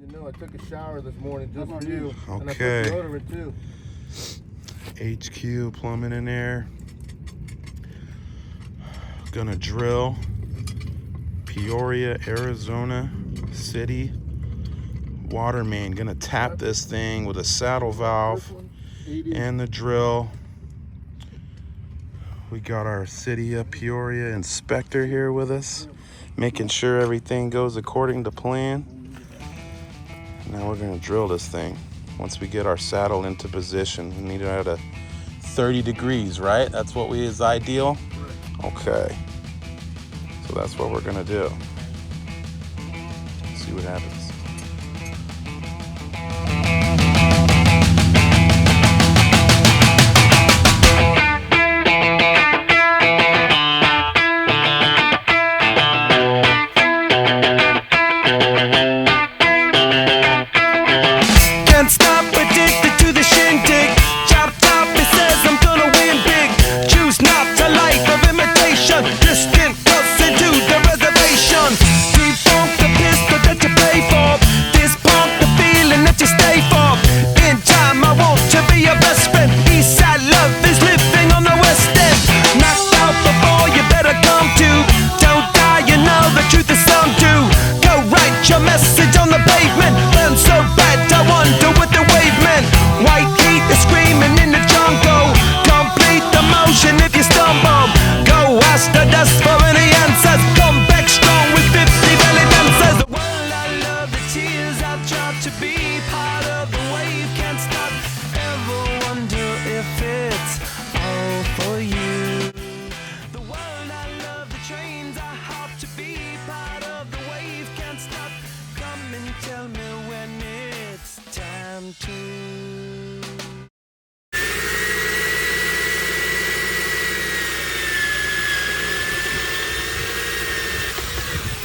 You know, I took a shower this morning just for you. Okay. And I put deodorant too. HQ plumbing in there. Gonna drill Peoria, Arizona city water main. Gonna tap this thing with a saddle valve and the drill. We got our city of Peoria inspector here with us, making sure everything goes according to plan. Now we're gonna drill this thing. Once we get our saddle into position, we need it at a 30 degrees, right? That's what is ideal? Okay. So that's what we're gonna do. See what happens.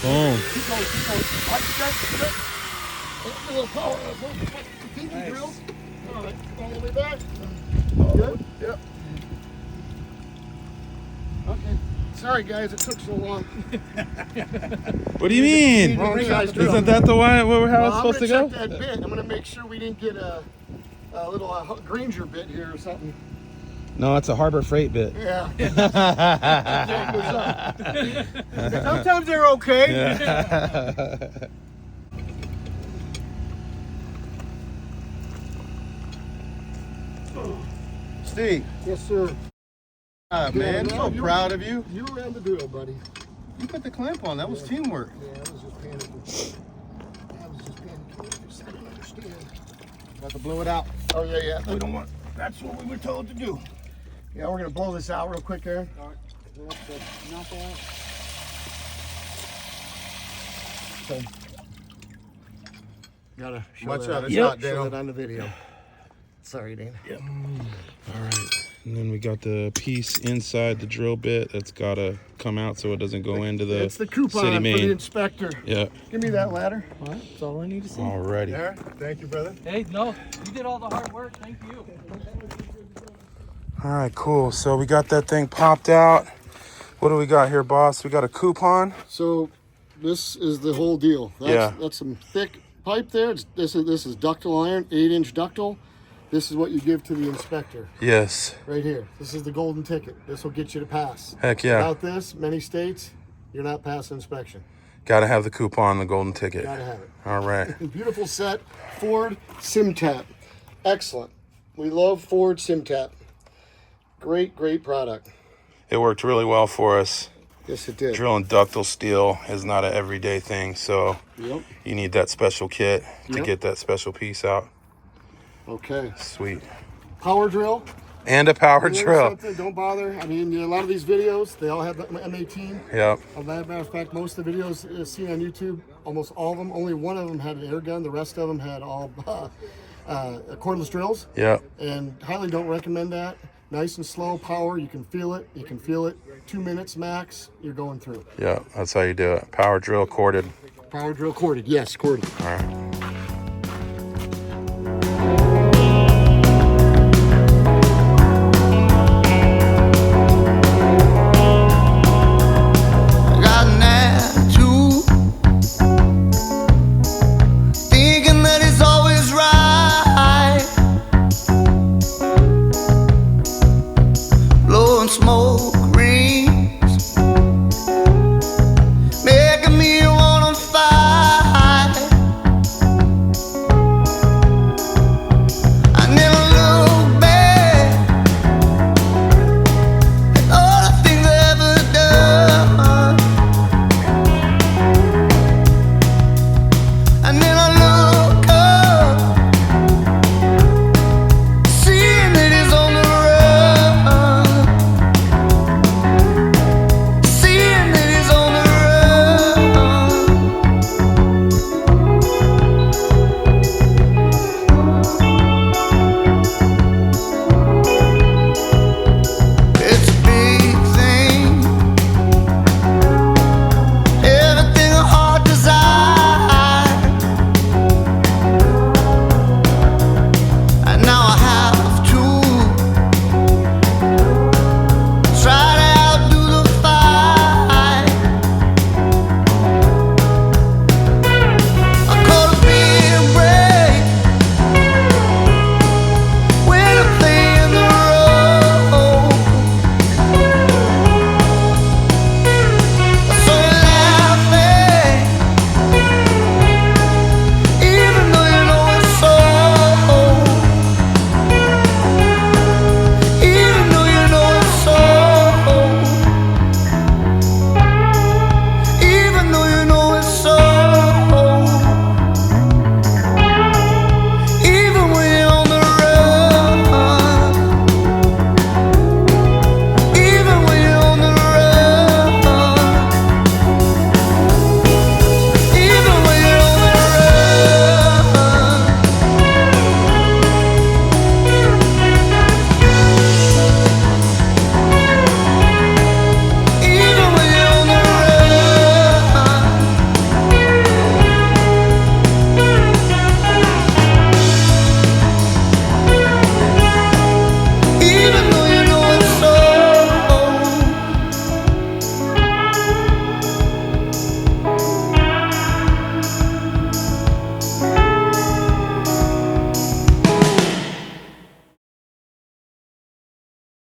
Boom. Keep going. A little power. Pinky drill. All right, all the way back. Good? Yep. Okay. Sorry, guys, it took so long. What do you mean? Isn't that the way how it's supposed to go? I'm gonna check that bit. I'm gonna make sure we didn't get a little Granger bit here or something. No, it's a Harbor Freight bit. Yeah. Sometimes they're okay. Yeah. Steve. Yes, sir. Man, I'm so proud of you. You ran the drill, buddy. You put the clamp on. That was teamwork. Yeah, I was just panicking. I don't understand. About to blow it out. Oh, yeah. We don't want. That's what we were told to do. Yeah, we're gonna blow this out real quick, Aaron. All right. Knock out. Okay. Gotta show watch that. out, it's Yep. not, Show Dale. that on the video. Sorry, Dane. Yep. All right. And then we got the piece inside the drill bit that's gotta come out so it doesn't go into the It's the coupon city for main. the inspector. Yeah. Give me that ladder. All right, that's all I need to see. Alrighty. Aaron, thank you, brother. Hey, no, you did all the hard work. Thank you. All right, cool. So we got that thing popped out. What do we got here, boss? We got a coupon. So this is the whole deal. That's some thick pipe there. This is ductile iron, 8-inch ductile. This is what you give to the inspector. Yes. Right here. This is the golden ticket. This will get you to pass. Heck yeah. Without this, many states, you're not passing inspection. Gotta have the coupon, the golden ticket. Gotta have it. All right. Beautiful set. Ford SimTap. Excellent. We love Ford SimTap. Great product. It worked really well for us. Yes, it did. Drilling ductile steel is not an everyday thing, so Yep. you need that special kit to Yep. get that special piece out. Okay. Sweet. Power drill. And a power You know drill. something? Don't bother. I mean, a lot of these videos, they all have the M18. Yep. As a matter of fact, most of the videos seen on YouTube, almost all of them, only one of them had an air gun. The rest of them had all cordless drills. Yep. And highly don't recommend that. Nice and slow power. You can feel it. 2 minutes max. You're going through. Yep. That's how you do it. Power drill corded. Power drill corded. Yes, corded. All right.